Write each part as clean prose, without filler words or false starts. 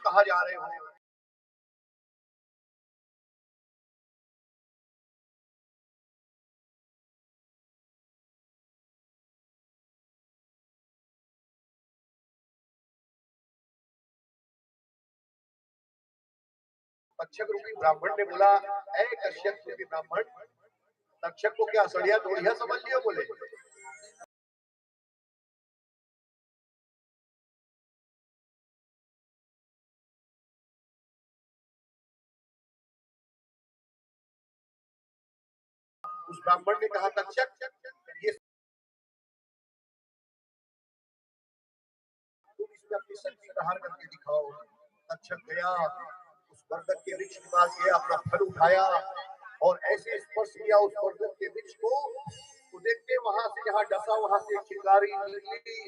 कहाँ जा रहे हो? तक्षक रूपी ब्राह्मण ने बोला, ऐ कश्यप रूपी ब्राह्मण, तक्षक को क्या सड़िया दोड़िया समझ लियो? बोले उस ब्राह्मण ने कहा, तक्षक ये तुम इसमें अपनी शक्ति प्रहार करके दिखाओ। तक्षक गया, उस बरगद के वृक्ष के पास गया, अपना फल उठाया और ऐसे स्पर्श किया उस बरगद के वृक्ष को, तो देखते वहां से जहां डसा वहां से चिंगारी निकली।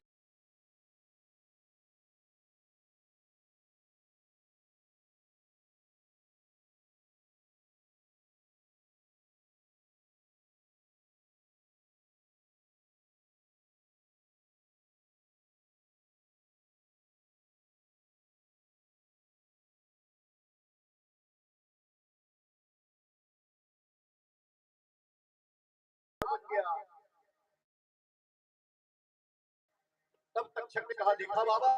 तब तक्षक ने कहा, देखा बाबा,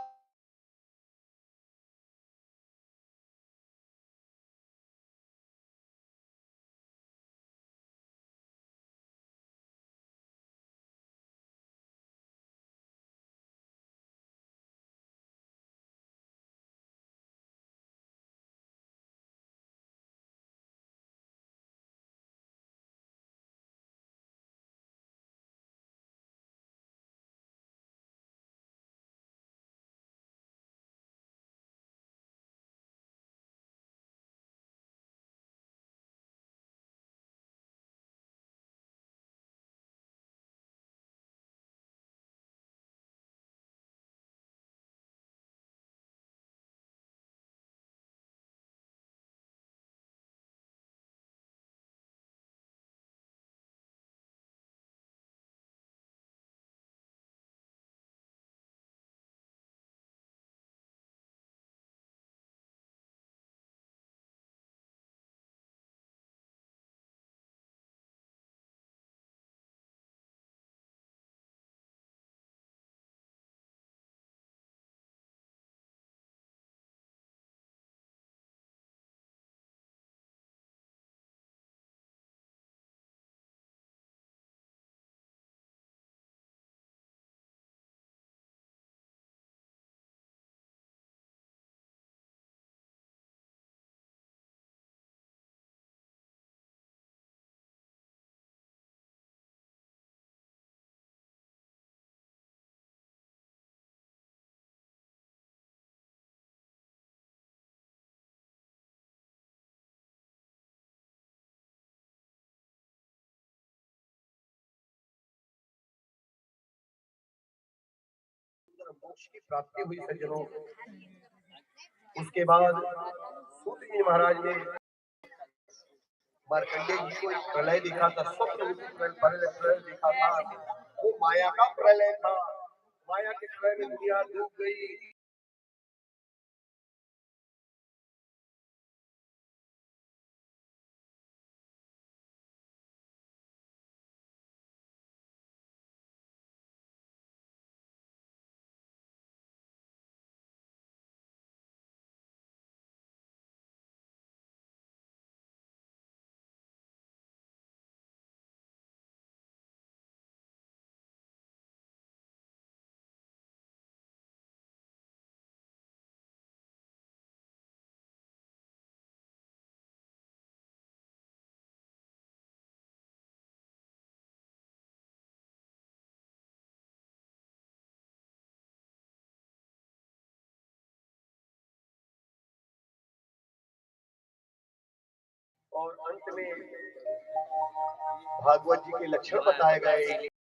मोक्ष की प्राप्ति हुई सज्जनों। उसके बाद सूत जी महाराज ने मार्कंडेय जी को एक प्रलय दिखा था, स्वप्न रूपी प्रलय दिखा था। वो माया का प्रलय था, माया के प्रलय में दुनिया डूब गई। और अंत में भागवत जी के लक्षण बताए गए।